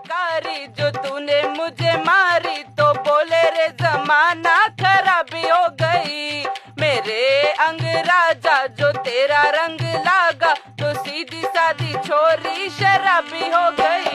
कारी जो तूने मुझे मारी, तो बोले रे जमाना खराबी हो गई। मेरे अंग राजा जो तेरा रंग लागा, तो सीधी सादी छोरी शराबी हो गई।